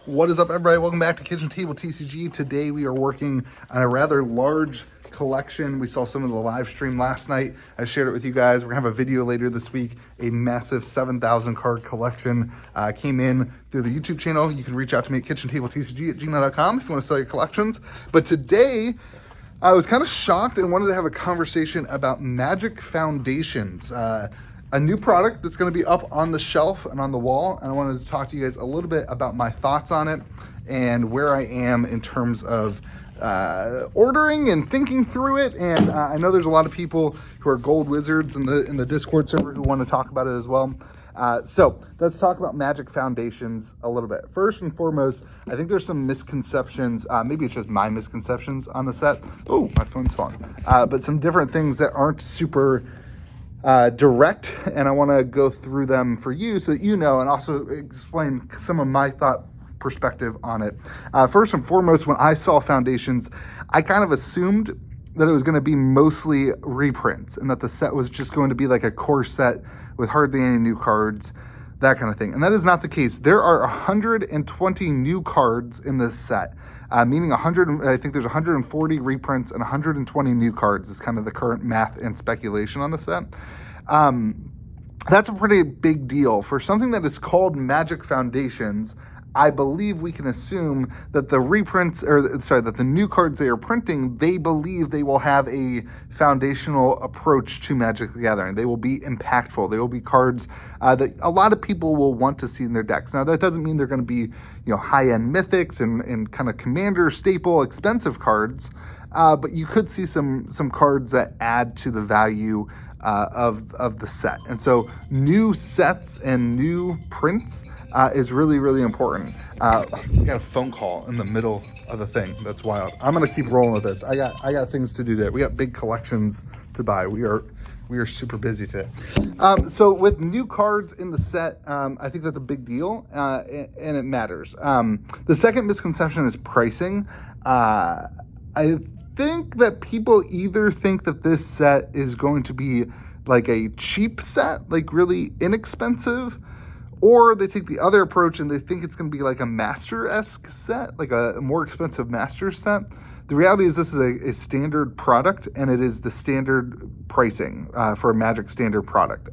What is up, everybody? Welcome back to Kitchen Table TCG. Today we are working on a rather large collection. We saw some of the live stream last night. I shared it with you guys. We're gonna have a video later this week. A massive 7,000 card collection came in through the YouTube channel. You can reach out to me at KitchenTableTCG@gmail.com if you want to sell your collections. But today I was kind of shocked and wanted to have a conversation about MTG Foundations. A new product that's going to be up on the shelf and on the wall, and I wanted to talk to you guys a little bit about my thoughts on it and where I am in terms of ordering and thinking through it. And I know there's a lot of people who are gold wizards in the Discord server who want to talk about it as well. So let's talk about MTG Foundations a little bit. First and foremost, I think there's some misconceptions. Maybe it's just my misconceptions on the set. Oh, my phone's falling. But some different things that aren't super direct, and I want to go through them for you so that you know, and also explain some of my thought perspective on it. First and foremost, when I saw Foundations, I kind of assumed that it was going to be mostly reprints and that the set was just going to be like a core set with hardly any new cards, that kind of thing. And that is not the case. There are 120 new cards in this set, meaning I think there's 140 reprints and 120 new cards is kind of the current math and speculation on the set. That's a pretty big deal. For something that is called MTG Foundations, I believe we can assume that that the new cards they are printing, they believe they will have a foundational approach to Magic the Gathering. They will be impactful. They will be cards that a lot of people will want to see in their decks. Now, that doesn't mean they're going to be, high-end mythics and kind of commander staple expensive cards, but you could see some cards that add to the value of the set. And so new sets and new prints is really, really important. We got a phone call in the middle of the thing. That's wild. I'm gonna keep rolling with this. I got things to do today. We got big collections to buy. We are super busy today. So with new cards in the set, I think that's a big deal, and it matters. The second misconception is pricing. I think that people either think that this set is going to be like a cheap set, like really inexpensive, or they take the other approach and they think it's going to be like a Master-esque set, like a more expensive Master set. The reality is this is a standard product, and it is the standard pricing for a Magic standard product.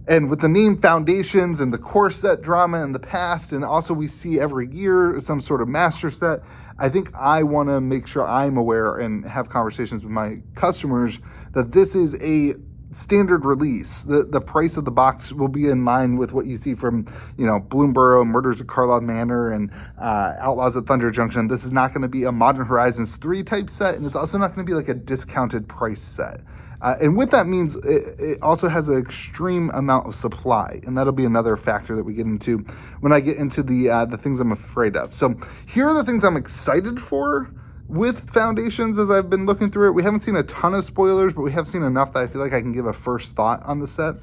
And with the name Foundations and the core set drama in the past, and also we see every year some sort of Master set, I think I want to make sure I'm aware and have conversations with my customers that this is a standard release. The price of the box will be in line with what you see from, Bloomborough, Murders at Carlisle Manor, and Outlaws at Thunder Junction. This is not going to be a Modern Horizons 3 type set, and it's also not going to be like a discounted price set. And what that means, it also has an extreme amount of supply, and that'll be another factor that we get into when I get into the things I'm afraid of. So here are the things I'm excited for with Foundations as I've been looking through it. We haven't seen a ton of spoilers, but we have seen enough that I feel like I can give a first thought on the set.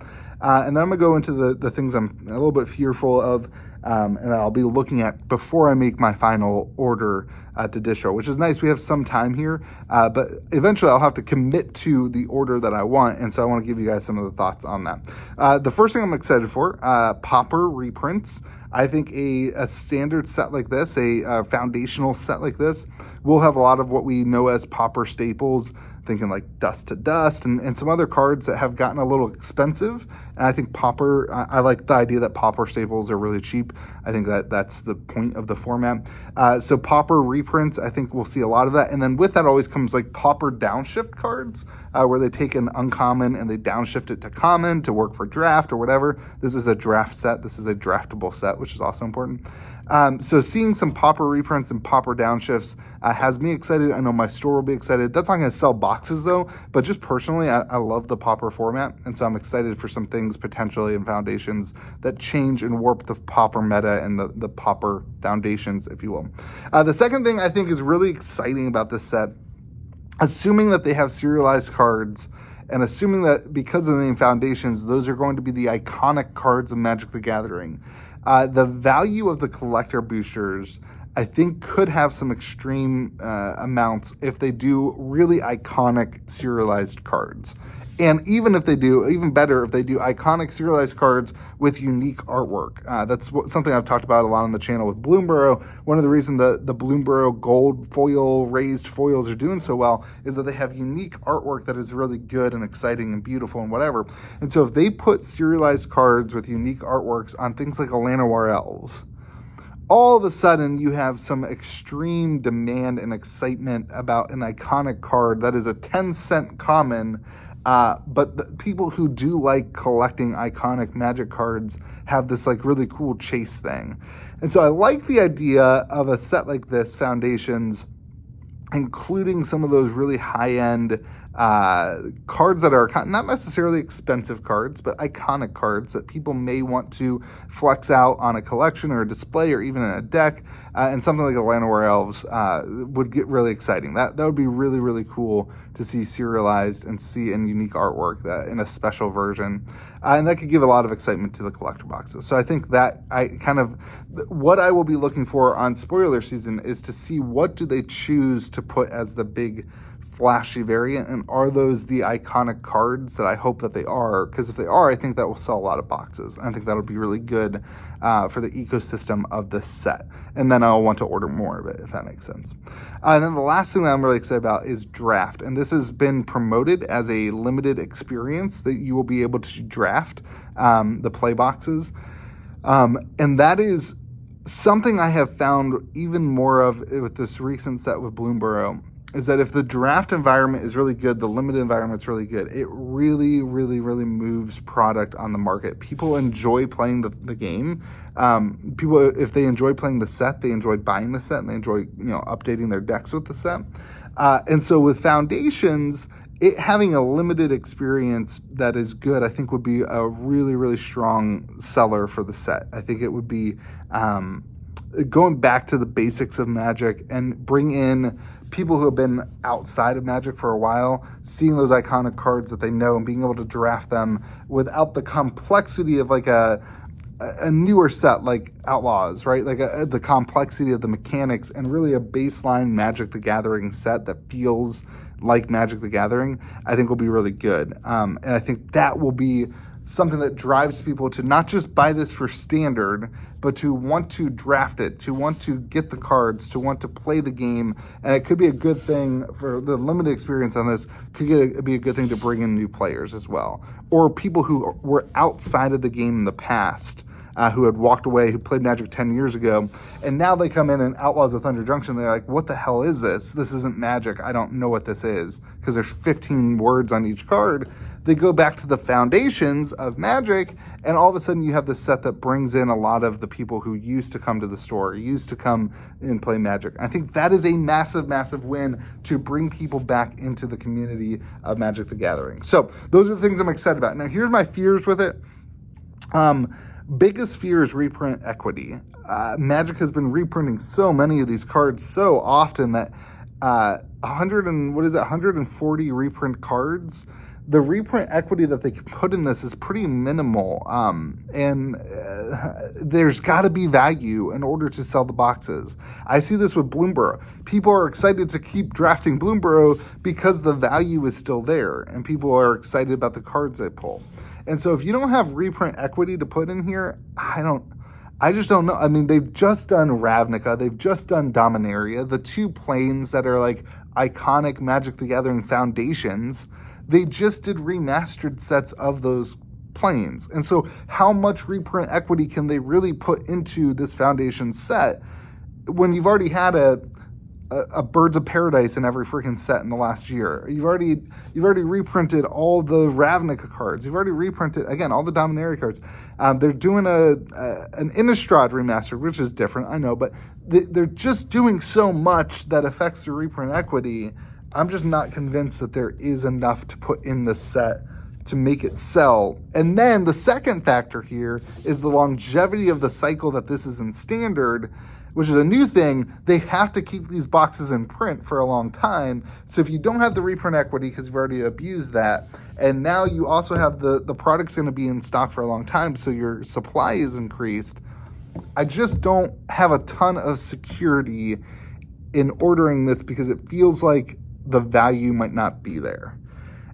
And then I'm going to go into the things I'm a little bit fearful of, and I'll be looking at before I make my final order to distro, which is nice. We have some time here, but eventually I'll have to commit to the order that I want, and so I want to give you guys some of the thoughts on that. The first thing I'm excited for, Pauper reprints. I think a standard set like this, a foundational set like this, will have a lot of what we know as Pauper staples, thinking like Dust to Dust and some other cards that have gotten a little expensive. And I think Pauper, I like the idea that Pauper staples are really cheap. I think that's the point of the format. So Pauper reprints, I think we'll see a lot of that. And then with that always comes like Pauper downshift cards, where they take an uncommon and they downshift it to common to work for draft or whatever. This is a draft set. This is a draftable set, which is also important. So seeing some Pauper reprints and Pauper downshifts has me excited. I know my store will be excited. That's not going to sell boxes though, but just personally, I love the Pauper format. And so I'm excited for some things potentially in Foundations that change and warp the Pauper meta and the Pauper Foundations, if you will. The second thing I think is really exciting about this set, assuming that they have serialized cards, and assuming that because of the name Foundations, those are going to be the iconic cards of Magic the Gathering. The value of the collector boosters, I think, could have some extreme amounts if they do really iconic serialized cards. And even if they do, even better if they do iconic serialized cards with unique artwork. That's something I've talked about a lot on the channel with Bloomburrow. One of the reasons the Bloomburrow gold foil, raised foils are doing so well is that they have unique artwork that is really good and exciting and beautiful and whatever. And so if they put serialized cards with unique artworks on things like Llanowar Elves, all of a sudden you have some extreme demand and excitement about an iconic card that is a 10-cent common. But the people who do like collecting iconic Magic cards have this like really cool chase thing. And so I like the idea of a set like this, Foundations, including some of those really high-end cards that are not necessarily expensive cards, but iconic cards that people may want to flex out on a collection or a display or even in a deck. And something like a Llanowar Elves would get really exciting. That would be really, really cool to see serialized and see in unique artwork that in a special version. And that could give a lot of excitement to the collector boxes. So I think that what I will be looking for on spoiler season is to see what do they choose to put as the big flashy variant, and are those the iconic cards that I hope that they are? Because if they are, I think that will sell a lot of boxes. I think that'll be really good for the ecosystem of this set, and then I'll want to order more of it, if that makes sense. And then the last thing that I'm really excited about is draft, and this has been promoted as a limited experience that you will be able to draft the play boxes, and that is something I have found even more of with this recent set with Bloomburrow, is that if the draft environment is really good, the limited environment's really good, it really, really, really moves product on the market. People enjoy playing the game. People, if they enjoy playing the set, they enjoy buying the set, and they enjoy updating their decks with the set. And so with Foundations, it having a limited experience that is good, I think would be a really, really strong seller for the set. I think it would be going back to the basics of Magic and bring in people who have been outside of Magic for a while, seeing those iconic cards that they know and being able to draft them without the complexity of like a newer set like Outlaws, right? Like the complexity of the mechanics, and really a baseline Magic the Gathering set that feels like Magic the Gathering, I think will be really good. And I think that will be something that drives people to not just buy this for standard, but to want to draft it, to want to get the cards, to want to play the game. And it could be a good thing for the limited experience on this, be a good thing to bring in new players as well. Or people who were outside of the game in the past, who had walked away, who played Magic 10 years ago, and now they come in and Outlaws of Thunder Junction, they're like, what the hell is this? This isn't Magic. I don't know what this is, because there's 15 words on each card. They go back to the foundations of Magic, and all of a sudden you have this set that brings in a lot of the people who used to come to the store, used to come and play Magic. I think that is a massive, massive win to bring people back into the community of Magic the Gathering. So those are the things I'm excited about. Now, here's my fears with it. Biggest fear is reprint equity. Magic has been reprinting so many of these cards so often that 140 reprint cards, the reprint equity that they can put in this is pretty minimal. And there's got to be value in order to sell the boxes. I see this with Bloomburrow. People are excited to keep drafting Bloomburrow because the value is still there, and people are excited about the cards they pull. And so if you don't have reprint equity to put in here, I just don't know. I mean, they've just done Ravnica. They've just done Dominaria, the two planes that are like iconic Magic the Gathering Foundations. They just did remastered sets of those planes. And so how much reprint equity can they really put into this Foundation set when you've already had a Birds of Paradise in every freaking set in the last year? You've already reprinted all the Ravnica cards. You've already reprinted, again, all the Dominaria cards. They're doing an Innistrad remaster, which is different, I know, but they're just doing so much that affects the reprint equity. I'm just not convinced that there is enough to put in this set to make it sell. And then the second factor here is the longevity of the cycle that this is in standard, which is a new thing. They have to keep these boxes in print for a long time. So if you don't have the reprint equity because you've already abused that, and now you also have the product's going to be in stock for a long time, so your supply is increased, I just don't have a ton of security in ordering this because it feels like the value might not be there.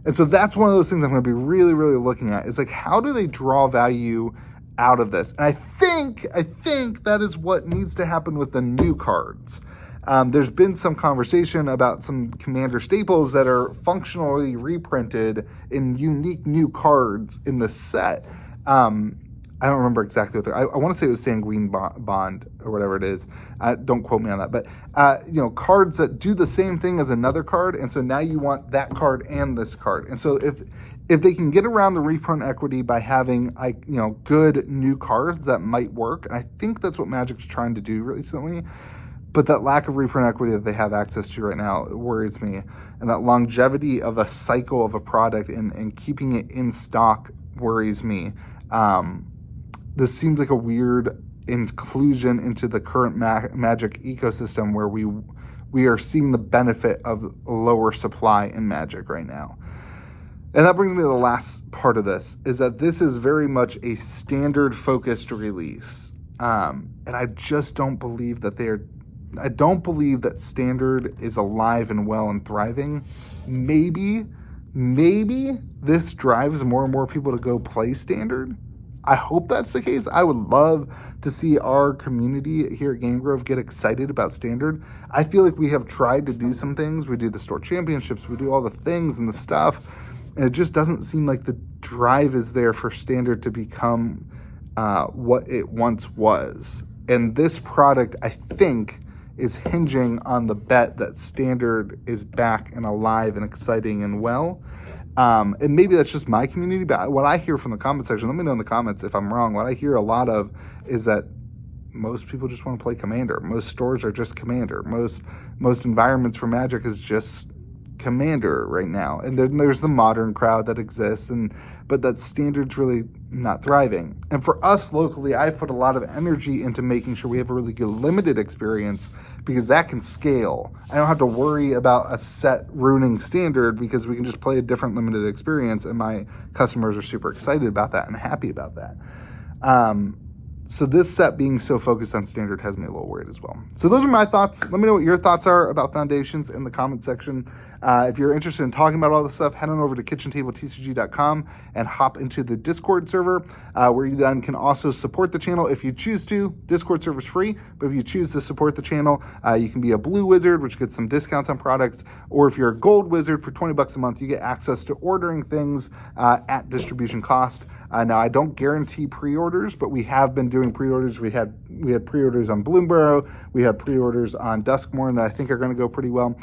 And so that's one of those things I'm going to be really, really looking at. Is like, how do they draw value out of this? And I think that is what needs to happen with the new cards. There's been some conversation about some Commander staples that are functionally reprinted in unique new cards in the set. I don't remember exactly what they're, I want to say it was Sanguine Bond or whatever it is. Don't quote me on that. But, cards that do the same thing as another card. And so now you want that card and this card. And so if they can get around the reprint equity by having, good new cards, that might work. And I think that's what Magic's trying to do recently. But that lack of reprint equity that they have access to right now worries me. And that longevity of a cycle of a product and keeping it in stock worries me. This seems like a weird inclusion into the current Magic ecosystem where we are seeing the benefit of lower supply in Magic right now. And that brings me to the last part of this, is that this is very much a standard-focused release. And I just don't believe that I don't believe that standard is alive and well and thriving. Maybe this drives more and more people to go play standard. I hope that's the case. I would love to see our community here at Game Grove get excited about standard. I feel like we have tried to do some things. We do the store championships. We do all the things and the stuff. And it just doesn't seem like the drive is there for standard to become what it once was. And this product, I think, is hinging on the bet that standard is back and alive and exciting and well. And maybe that's just my community, but what I hear from the comment section, let me know in the comments if I'm wrong. What I hear a lot of is that most people just want to play Commander. Most stores are just Commander. Most environments for Magic is just Commander right now. And then there's the modern crowd that exists, but that standard's really not thriving. And for us locally, I put a lot of energy into making sure we have a really good limited experience, because that can scale. I don't have to worry about a set ruining standard because we can just play a different limited experience, and my customers are super excited about that and happy about that. So this set being so focused on standard has me a little worried as well. So those are my thoughts. Let me know what your thoughts are about Foundations in the comment section. If you're interested in talking about all this stuff, head on over to KitchenTableTCG.com and hop into the Discord server, where you then can also support the channel if you choose to. Discord server is free, but if you choose to support the channel, you can be a blue wizard, which gets some discounts on products, or if you're a gold wizard for $20 a month, you get access to ordering things at distribution cost. Now, I don't guarantee pre-orders, but we have been doing pre-orders. We had pre-orders on Bloomburrow. We had pre-orders on Duskmorn that I think are going to go pretty well.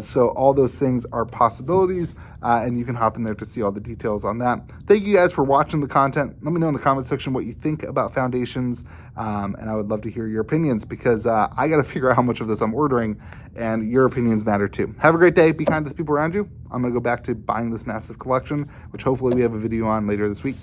So all those things are possibilities, and you can hop in there to see all the details on that. Thank you guys for watching the content. Let me know in the comment section what you think about Foundations, and I would love to hear your opinions, because I got to figure out how much of this I'm ordering, and your opinions matter too. Have a great day. Be kind to the people around you. I'm going to go back to buying this massive collection, which hopefully we have a video on later this week.